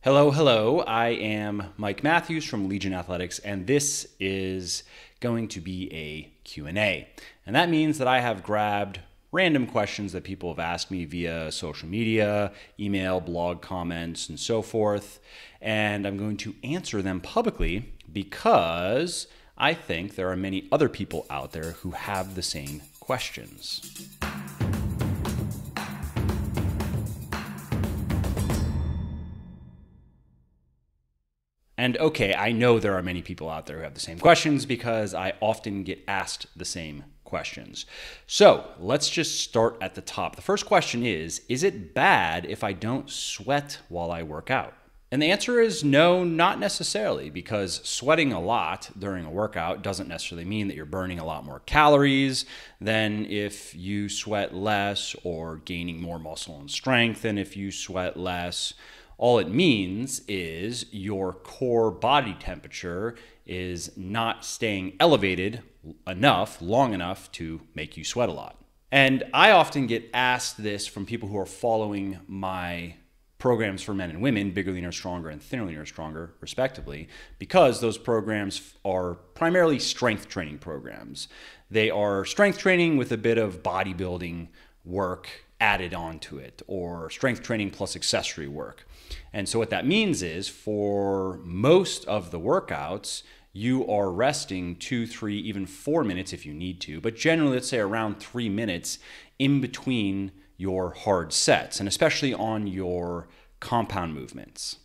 Hello, hello. I am Mike Matthews from Legion Athletics, and this is going to be a Q&A. And that means that I have grabbed random questions that people have asked me via social media, email, blog comments, and so forth. And I'm going to answer them publicly because I think there are many other people out there who have the same questions. And okay, I know there are many people out there who have the same questions because I often get asked the same questions. So let's just start at the top. The first question is it bad if I don't sweat while I work out? And the answer is no, not necessarily, because sweating a lot during a workout doesn't necessarily mean that you're burning a lot more calories than if you sweat less, or gaining more muscle and strength than if you sweat less. All it means is your core body temperature is not staying elevated enough, long enough to make you sweat a lot. And I often get asked this from people who are following my programs for men and women, Bigger, Leaner, Stronger, and Thinner, Leaner, Stronger, respectively, because those programs are primarily strength training programs. They are strength training with a bit of bodybuilding work added onto it, or strength training plus accessory work. And so what that means is for most of the workouts, you are resting 2, 3, even 4 minutes if you need to, but generally let's say around 3 minutes in between your hard sets, and especially on your compound movements.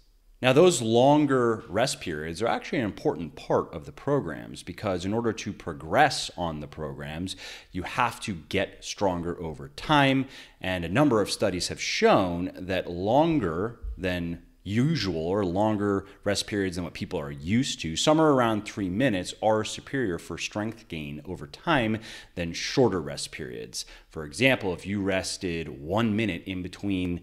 Now, those longer rest periods are actually an important part of the programs because in order to progress on the programs, you have to get stronger over time. And a number of studies have shown that longer than usual, or longer rest periods than what people are used to, somewhere around 3 minutes, are superior for strength gain over time than shorter rest periods. For example, if you rested 1 minute in between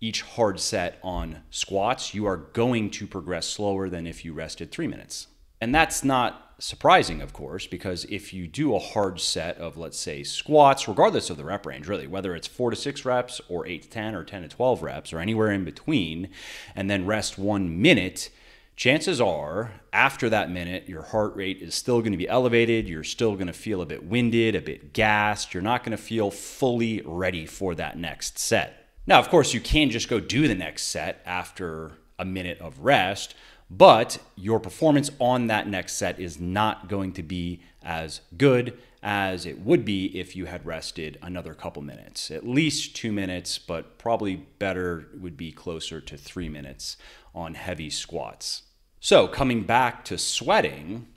each hard set on squats, you are going to progress slower than if you rested 3 minutes. And that's not surprising, of course, because if you do a hard set of, let's say, squats, regardless of the rep range, really, whether it's 4 to 6 reps or 8 to 10 or 10 to 12 reps or anywhere in between, and then rest 1 minute, chances are after that minute, your heart rate is still going to be elevated. You're still going to feel a bit winded, a bit gassed. You're not going to feel fully ready for that next set. Now, of course, you can just go do the next set after a minute of rest, but your performance on that next set is not going to be as good as it would be if you had rested another couple minutes. At least 2 minutes, but probably better would be closer to 3 minutes on heavy squats. So coming back to sweating,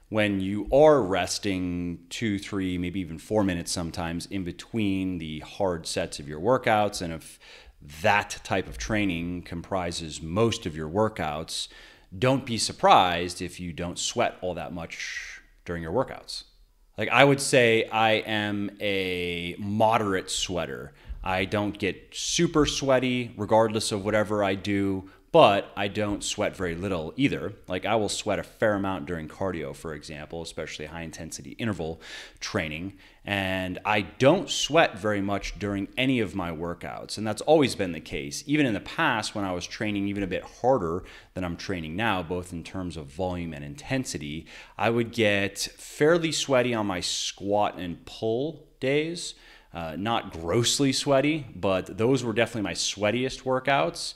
when you are resting 2, 3, maybe even 4 minutes sometimes in between the hard sets of your workouts, and if that type of training comprises most of your workouts, don't be surprised if you don't sweat all that much during your workouts. Like, I would say I am a moderate sweater. I don't get super sweaty regardless of whatever I do, but I don't sweat very little either. Like, I will sweat a fair amount during cardio, for example, especially high intensity interval training. And I don't sweat very much during any of my workouts. And that's always been the case. Even in the past, when I was training even a bit harder than I'm training now, both in terms of volume and intensity, I would get fairly sweaty on my squat and pull days. Not grossly sweaty, but those were definitely my sweatiest workouts.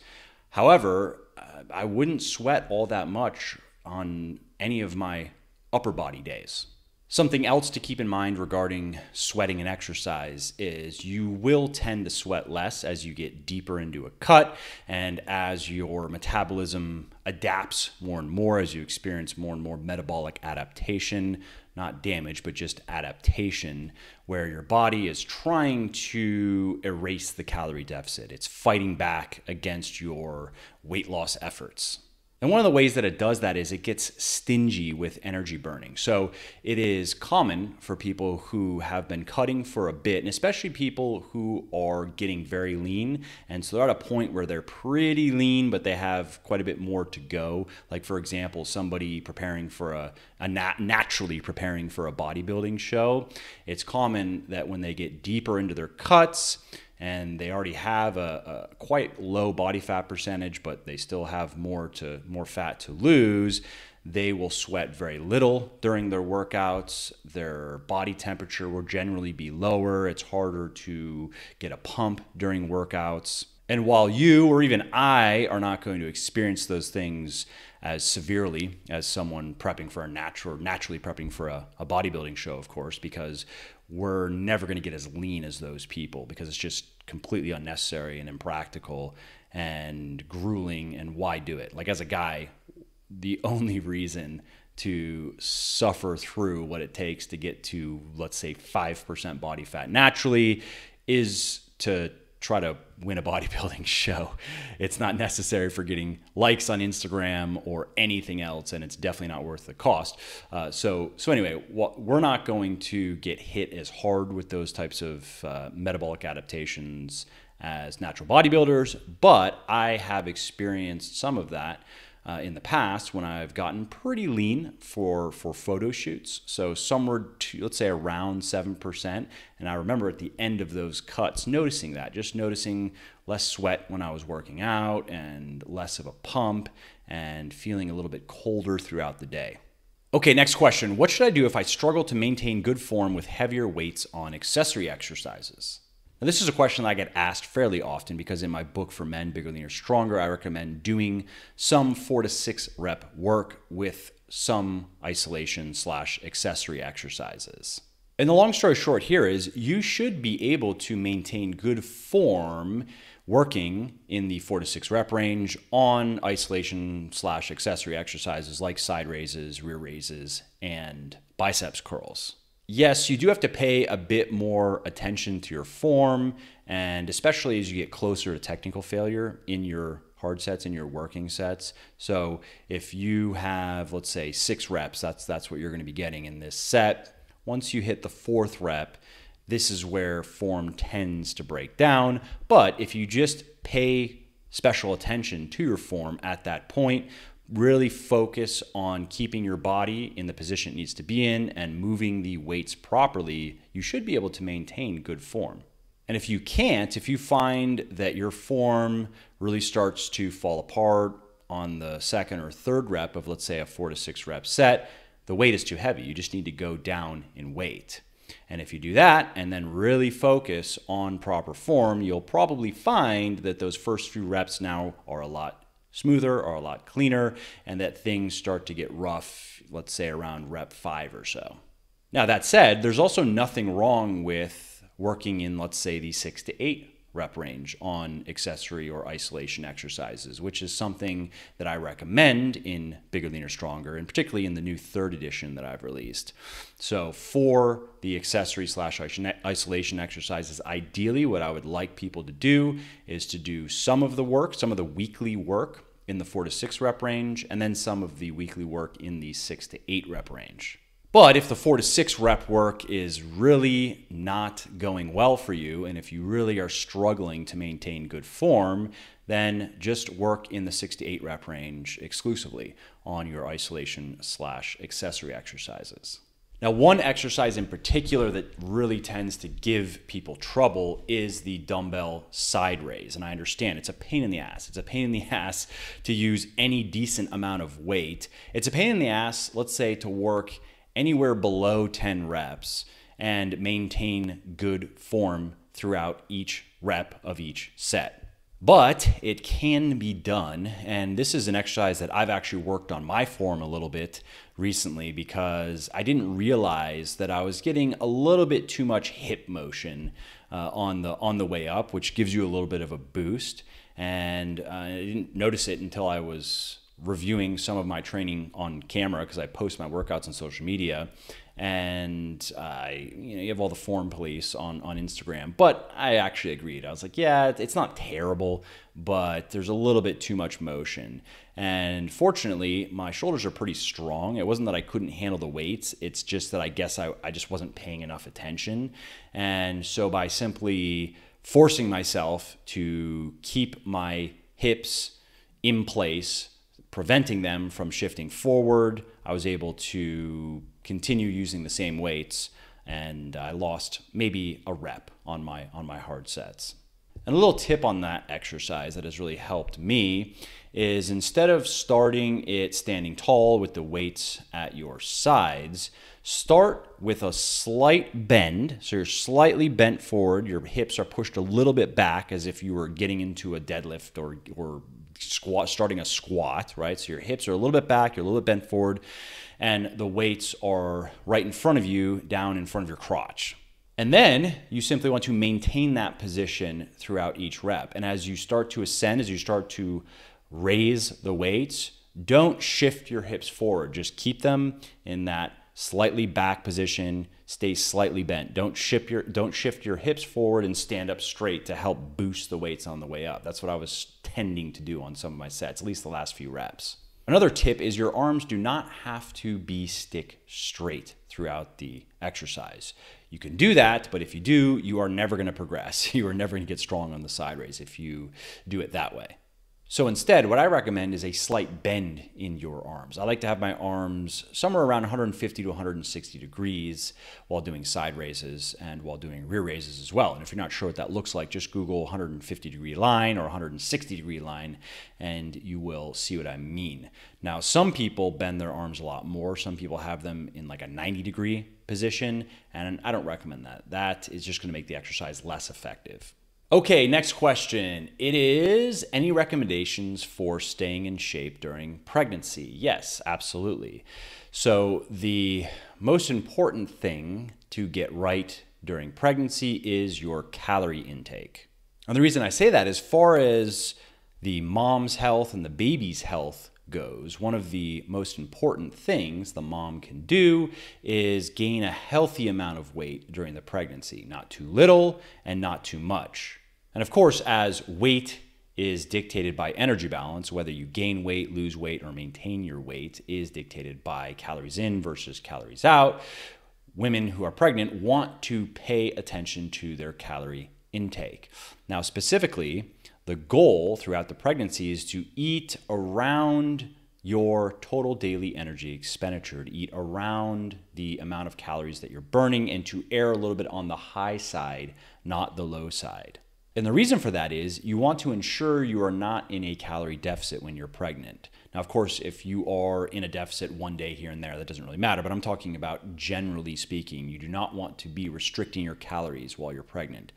However, I wouldn't sweat all that much on any of my upper body days. Something else to keep in mind regarding sweating and exercise is you will tend to sweat less as you get deeper into a cut and as your metabolism adapts more and more, as you experience more and more metabolic adaptation, not damage, but just adaptation, where your body is trying to erase the calorie deficit. It's fighting back against your weight loss efforts. And one of the ways that it does that is it gets stingy with energy burning. So it is common for people who have been cutting for a bit, and especially people who are getting very lean. And so they're at a point where they're pretty lean, but they have quite a bit more to go. Like, for example, somebody preparing for naturally preparing for a bodybuilding show. It's common that when they get deeper into their cuts and they already have a quite low body fat percentage, but they still have more fat to lose, they will sweat very little during their workouts. Their body temperature will generally be lower. It's harder to get a pump during workouts. And while you or even I are not going to experience those things as severely as someone prepping for naturally prepping for a bodybuilding show, of course, because we're never going to get as lean as those people, because it's just completely unnecessary and impractical and grueling. And why do it? Like, as a guy, the only reason to suffer through what it takes to get to, let's say, 5% body fat naturally is to try to win a bodybuilding show. It's not necessary for getting likes on Instagram or anything else, and it's definitely not worth the cost. So anyway, we're not going to get hit as hard with those types of metabolic adaptations as natural bodybuilders, but I have experienced some of that in the past when I've gotten pretty lean for photo shoots. So somewhere to, let's say, around 7%. And I remember at the end of those cuts noticing less sweat when I was working out and less of a pump and feeling a little bit colder throughout the day. Okay, next question. What should I do if I struggle to maintain good form with heavier weights on accessory exercises? Now, this is a question that I get asked fairly often because in my book for men, Bigger, Leaner, Stronger, I recommend doing some 4 to 6 rep work with some isolation/accessory exercises. And the long story short here is you should be able to maintain good form working in the 4 to 6 rep range on isolation/accessory exercises like side raises, rear raises, and biceps curls. Yes, you do have to pay a bit more attention to your form, and especially as you get closer to technical failure in your hard sets, in your working sets. So if you have, let's say, 6 reps, that's what you're going to be getting in this set. Once you hit the 4th rep, this is where form tends to break down. But if you just pay special attention to your form at that point, really focus on keeping your body in the position it needs to be in and moving the weights properly, you should be able to maintain good form. And if you can't, if you find that your form really starts to fall apart on the 2nd or 3rd rep of, let's say, a 4 to 6 rep set, the weight is too heavy. You just need to go down in weight. And if you do that and then really focus on proper form, you'll probably find that those first few reps now are a lot smoother or a lot cleaner, and that things start to get rough, let's say around rep 5 or so. Now, that said, there's also nothing wrong with working in, let's say, the 6 to 8 rep range on accessory or isolation exercises, which is something that I recommend in Bigger, Leaner, Stronger, and particularly in the new 3rd edition that I've released. So for the accessory/isolation exercises, ideally what I would like people to do is to do some of the work, some of the weekly work in the 4 to 6 rep range, and then some of the weekly work in the 6 to 8 rep range. But if the 4 to 6 rep work is really not going well for you, and if you really are struggling to maintain good form, then just work in the 6 to 8 rep range exclusively on your isolation/accessory exercises. Now, one exercise in particular that really tends to give people trouble is the dumbbell side raise. And I understand it's a pain in the ass. It's a pain in the ass to use any decent amount of weight. It's a pain in the ass, let's say, to work anywhere below 10 reps and maintain good form throughout each rep of each set. But it can be done, and this is an exercise that I've actually worked on my form a little bit recently because I didn't realize that I was getting a little bit too much hip motion on the way up, which gives you a little bit of a boost, and I didn't notice it until I was reviewing some of my training on camera because I post my workouts on social media, and you have all the form police on Instagram. But I actually agreed. I was like, yeah, it's not terrible, but there's a little bit too much motion. And fortunately, my shoulders are pretty strong. It wasn't that I couldn't handle the weights. It's just that I guess I just wasn't paying enough attention. And so by simply forcing myself to keep my hips in place, preventing them from shifting forward, I was able to continue using the same weights, and I lost maybe a rep on my hard sets. And a little tip on that exercise that has really helped me is instead of starting it standing tall with the weights at your sides, start with a slight bend. So you're slightly bent forward. Your hips are pushed a little bit back as if you were getting into a deadlift or squat, starting a squat, right? So your hips are a little bit back, you're a little bit bent forward, and the weights are right in front of you, down in front of your crotch. And then you simply want to maintain that position throughout each rep. And as you start to ascend, as you start to raise the weights, don't shift your hips forward. Just keep them in that slightly back position, stay slightly bent. Don't shift your hips forward and stand up straight to help boost the weights on the way up. That's what I was tending to do on some of my sets, at least the last few reps. Another tip is your arms do not have to be stick straight throughout the exercise. You can do that, but if you do, you are never going to progress. You are never going to get strong on the side raise if you do it that way. So instead, what I recommend is a slight bend in your arms. I like to have my arms somewhere around 150 to 160 degrees while doing side raises and while doing rear raises as well. And if you're not sure what that looks like, just Google 150 degree line or 160 degree line and you will see what I mean. Now, some people bend their arms a lot more. Some people have them in like a 90 degree position, and I don't recommend that. That is just going to make the exercise less effective. Okay, next question. It is, any recommendations for staying in shape during pregnancy? Yes, absolutely. So the most important thing to get right during pregnancy is your calorie intake. And the reason I say that, as far as the mom's health and the baby's health goes, one of the most important things the mom can do is gain a healthy amount of weight during the pregnancy, not too little and not too much. And of course, as weight is dictated by energy balance, whether you gain weight, lose weight, or maintain your weight is dictated by calories in versus calories out. Women who are pregnant want to pay attention to their calorie intake. Now, specifically, the goal throughout the pregnancy is to eat around your total daily energy expenditure, to eat around the amount of calories that you're burning, and to err a little bit on the high side, not the low side. And the reason for that is you want to ensure you are not in a calorie deficit when you're pregnant. Now, of course, if you are in a deficit one day here and there, that doesn't really matter, but I'm talking about generally speaking. You do not want to be restricting your calories while you're pregnant.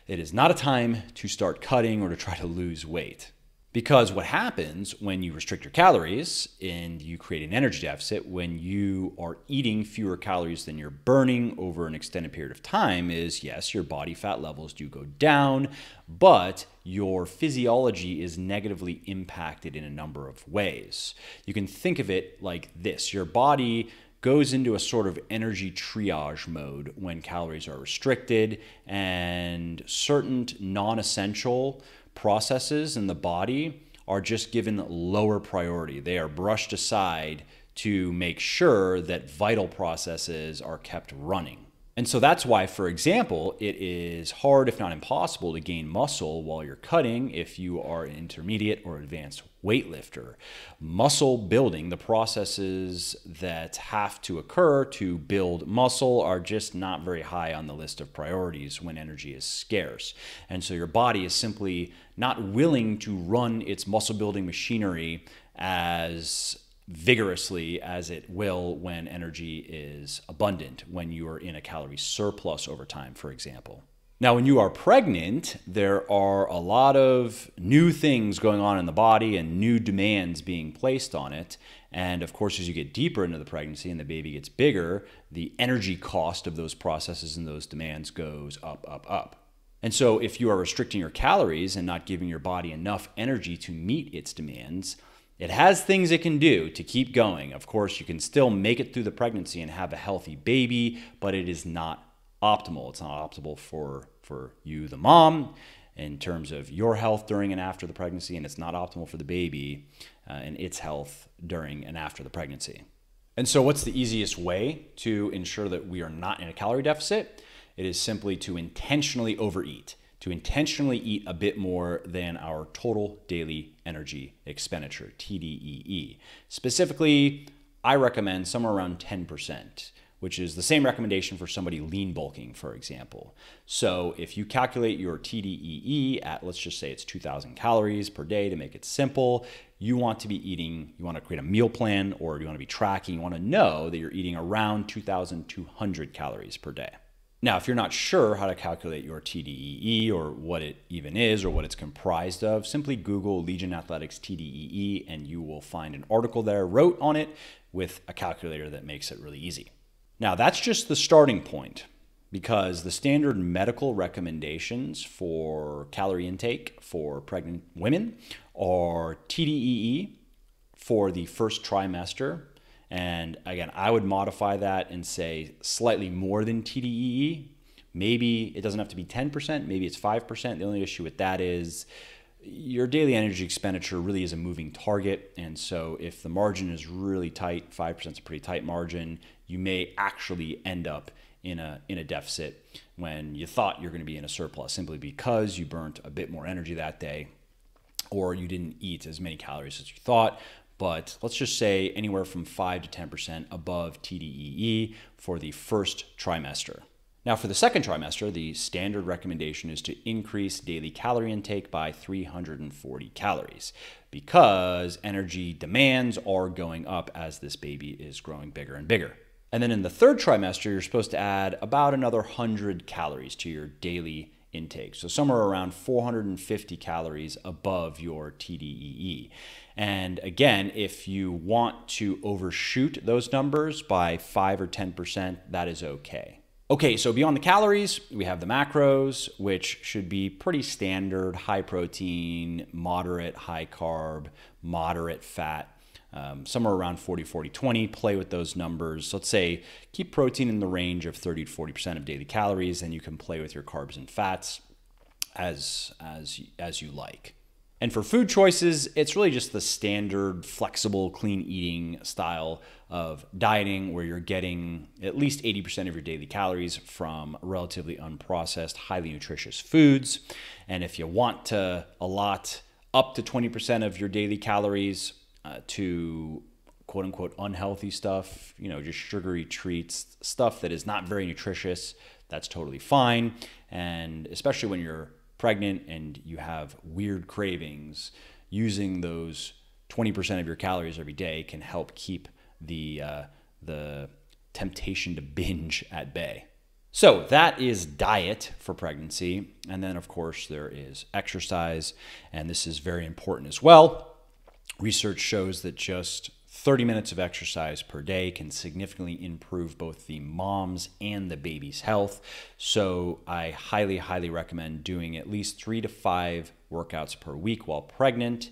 It is not a time to start cutting or to try to lose weight. Because what happens when you restrict your calories and you create an energy deficit, when you are eating fewer calories than you're burning over an extended period of time, is yes, your body fat levels do go down, but your physiology is negatively impacted in a number of ways. You can think of it like this. Your body goes into a sort of energy triage mode when calories are restricted, and certain non-essential processes in the body are just given lower priority. They are brushed aside to make sure that vital processes are kept running. And so that's why, for example, it is hard, if not impossible, to gain muscle while you're cutting if you are an intermediate or advanced weightlifter. Muscle building, the processes that have to occur to build muscle, are just not very high on the list of priorities when energy is scarce. And so your body is simply not willing to run its muscle building machinery as vigorously as it will when energy is abundant, when you are in a calorie surplus over time, for example. Now, when you are pregnant, there are a lot of new things going on in the body and new demands being placed on it. And of course, as you get deeper into the pregnancy and the baby gets bigger, the energy cost of those processes and those demands goes up, up, up. And so if you are restricting your calories and not giving your body enough energy to meet its demands, it has things it can do to keep going. Of course, you can still make it through the pregnancy and have a healthy baby, but it is not optimal. It's not optimal for you, the mom, in terms of your health during and after the pregnancy, and it's not optimal for the baby and its health during and after the pregnancy. And so what's the easiest way to ensure that we are not in a calorie deficit? It is simply to intentionally overeat, to intentionally eat a bit more than our total daily energy expenditure, TDEE. Specifically, I recommend somewhere around 10%. which is the same recommendation for somebody lean bulking, for example. So if you calculate your TDEE at, let's just say it's 2,000 calories per day to make it simple, you want to be eating, you want to create a meal plan, or you want to be tracking, you want to know that you're eating around 2,200 calories per day. Now, if you're not sure how to calculate your TDEE or what it even is or what it's comprised of, simply Google Legion Athletics TDEE and you will find an article there wrote on it with a calculator that makes it really easy. Now, that's just the starting point, because the standard medical recommendations for calorie intake for pregnant women are TDEE for the first trimester. And again, I would modify that and say slightly more than TDEE. Maybe it doesn't have to be 10%, maybe it's 5%. The only issue with that is your daily energy expenditure really is a moving target. And so if the margin is really tight, 5% is a pretty tight margin, you may actually end up in a deficit when you thought you're going to be in a surplus, simply because you burnt a bit more energy that day or you didn't eat as many calories as you thought. But let's just say anywhere from 5 to 10% above TDEE for the first trimester. Now, for the second trimester, the standard recommendation is to increase daily calorie intake by 340 calories because energy demands are going up as this baby is growing bigger and bigger. And then in the third trimester, you're supposed to add about another 100 calories to your daily intake. So somewhere around 450 calories above your TDEE. And again, if you want to overshoot those numbers by 5 or 10%, that is okay. Okay, so beyond the calories, we have the macros, which should be pretty standard: high protein, moderate high carb, moderate fat, somewhere around 40, 40, 20. Play with those numbers. Let's say keep protein in the range of 30 to 40% of daily calories, and you can play with your carbs and fats as you like. And for food choices, it's really just the standard flexible, clean eating style of dieting where you're getting at least 80% of your daily calories from relatively unprocessed, highly nutritious foods. And if you want to allot up to 20% of your daily calories to quote unquote unhealthy stuff, just sugary treats, stuff that is not very nutritious, that's totally fine. And especially when you're pregnant and you have weird cravings, using those 20% of your calories every day can help keep the temptation to binge at bay. So that is diet for pregnancy. And then of course there is exercise, and this is very important as well. Research shows that just 30 minutes of exercise per day can significantly improve both the mom's and the baby's health. So I highly, highly recommend doing at least 3 to 5 workouts per week while pregnant,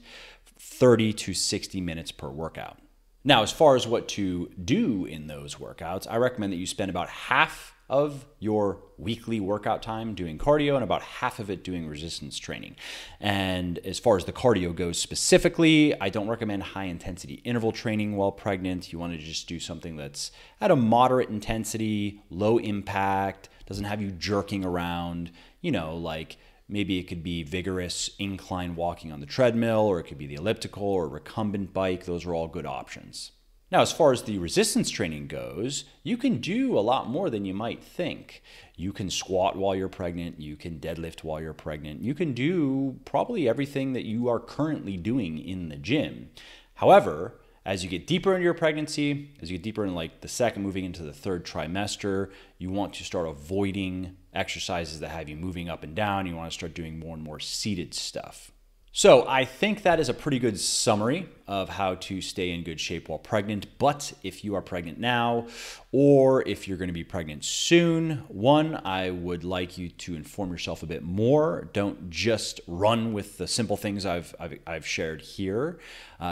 30 to 60 minutes per workout. Now, as far as what to do in those workouts, I recommend that you spend about half of your weekly workout time doing cardio and about half of it doing resistance training. And as far as the cardio goes specifically, I don't recommend high intensity interval training while pregnant. You want to just do something that's at a moderate intensity, low impact, doesn't have you jerking around, like maybe it could be vigorous incline walking on the treadmill, or it could be the elliptical or recumbent bike. Those are all good options. Now, as far as the resistance training goes, you can do a lot more than you might think. You can squat while you're pregnant. You can deadlift while you're pregnant. You can do probably everything that you are currently doing in the gym. However, as you get deeper into your pregnancy, as you get deeper in like the second, moving into the third trimester, you want to start avoiding exercises that have you moving up and down. You want to start doing more and more seated stuff. So I think that is a pretty good summary of how to stay in good shape while pregnant. But if you are pregnant now, or if you're going to be pregnant soon, one, I would like you to inform yourself a bit more. Don't just run with the simple things I've shared here.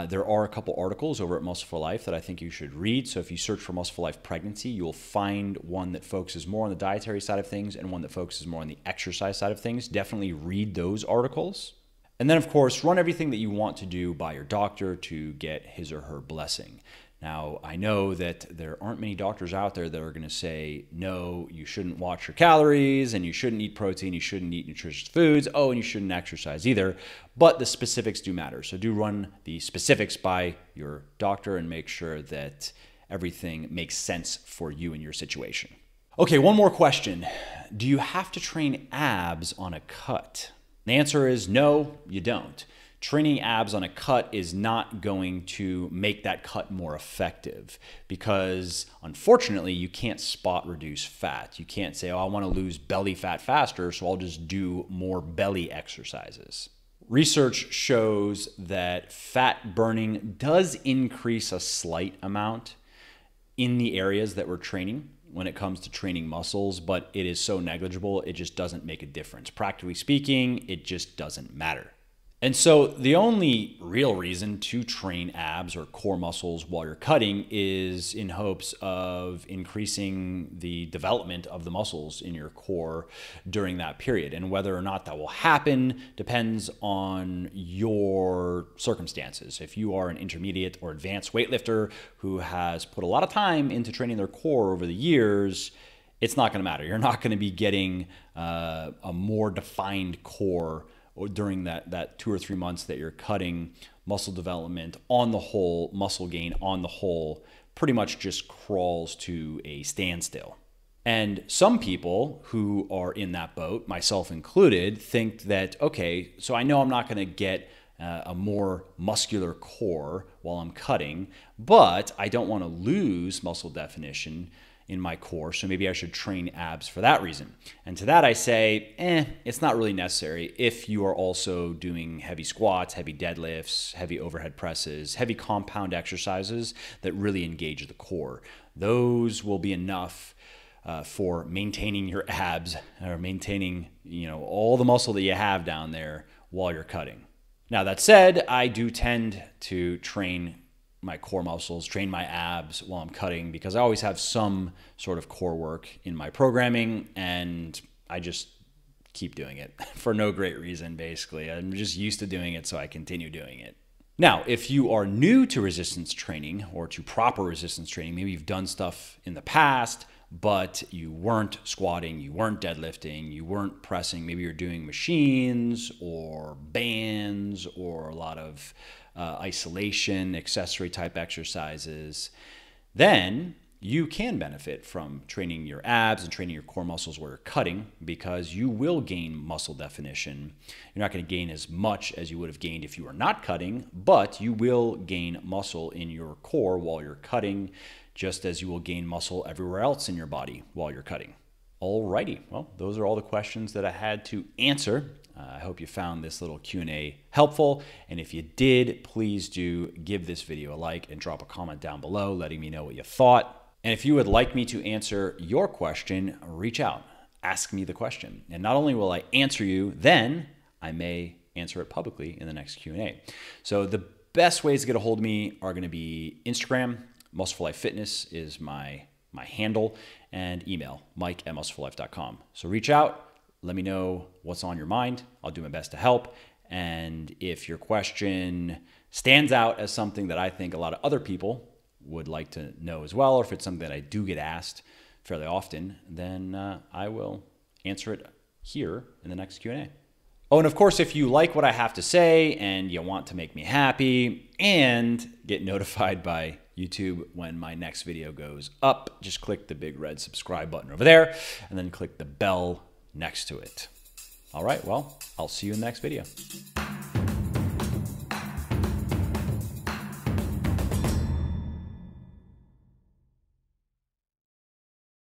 There are a couple articles over at Muscle for Life that I think you should read. So if you search for Muscle for Life Pregnancy, you'll find one that focuses more on the dietary side of things and one that focuses more on the exercise side of things. Definitely read those articles. And then, of course, run everything that you want to do by your doctor to get his or her blessing. Now, I know that there aren't many doctors out there that are going to say, no, you shouldn't watch your calories, and you shouldn't eat protein, you shouldn't eat nutritious foods, and you shouldn't exercise either. But the specifics do matter. So do run the specifics by your doctor and make sure that everything makes sense for you and your situation. Okay, one more question. Do you have to train abs on a cut? The answer is no, you don't. Training abs on a cut is not going to make that cut more effective because, unfortunately, you can't spot reduce fat. You can't say, oh, I want to lose belly fat faster, so I'll just do more belly exercises. Research shows that fat burning does increase a slight amount in the areas that we're training when it comes to training muscles, but it is so negligible, it just doesn't make a difference. Practically speaking, it just doesn't matter. And so the only real reason to train abs or core muscles while you're cutting is in hopes of increasing the development of the muscles in your core during that period. And whether or not that will happen depends on your circumstances. If you are an intermediate or advanced weightlifter who has put a lot of time into training their core over the years, it's not going to matter. You're not going to be getting a more defined core or during that 2 or 3 months that you're cutting. Muscle development on the whole, muscle gain on the whole, pretty much just crawls to a standstill. And some people who are in that boat, myself included, think that, okay, so I know I'm not going to get a more muscular core while I'm cutting, but I don't want to lose muscle definition in my core, so maybe I should train abs for that reason. And to that I say, it's not really necessary if you are also doing heavy squats, heavy deadlifts, heavy overhead presses, heavy compound exercises that really engage the core. Those will be enough for maintaining your abs or maintaining, all the muscle that you have down there while you're cutting. Now that said, I do tend to train my core muscles, train my abs while I'm cutting because I always have some sort of core work in my programming and I just keep doing it for no great reason, basically. I'm just used to doing it, so I continue doing it. Now, if you are new to resistance training or to proper resistance training, maybe you've done stuff in the past, but you weren't squatting, you weren't deadlifting, you weren't pressing, maybe you're doing machines or bands or a lot of isolation, accessory type exercises, then you can benefit from training your abs and training your core muscles while you're cutting because you will gain muscle definition. You're not going to gain as much as you would have gained if you were not cutting, but you will gain muscle in your core while you're cutting, just as you will gain muscle everywhere else in your body while you're cutting. Alrighty, well, those are all the questions that I had to answer. I hope you found this little Q&A helpful, and if you did, please do give this video a like and drop a comment down below letting me know what you thought. And if you would like me to answer your question, reach out, ask me the question. And not only will I answer you, then I may answer it publicly in the next Q&A. So the best ways to get a hold of me are going to be Instagram. Muscle for Life Fitness is my handle, and email, mike@muscleforlife.com. So reach out, let me know what's on your mind. I'll do my best to help. And if your question stands out as something that I think a lot of other people would like to know as well, or if it's something that I do get asked fairly often, then I will answer it here in the next Q&A. Oh, and of course, if you like what I have to say and you want to make me happy and get notified by YouTube when my next video goes up, just click the big red subscribe button over there and then click the bell next to it. All right, well, I'll see you in the next video.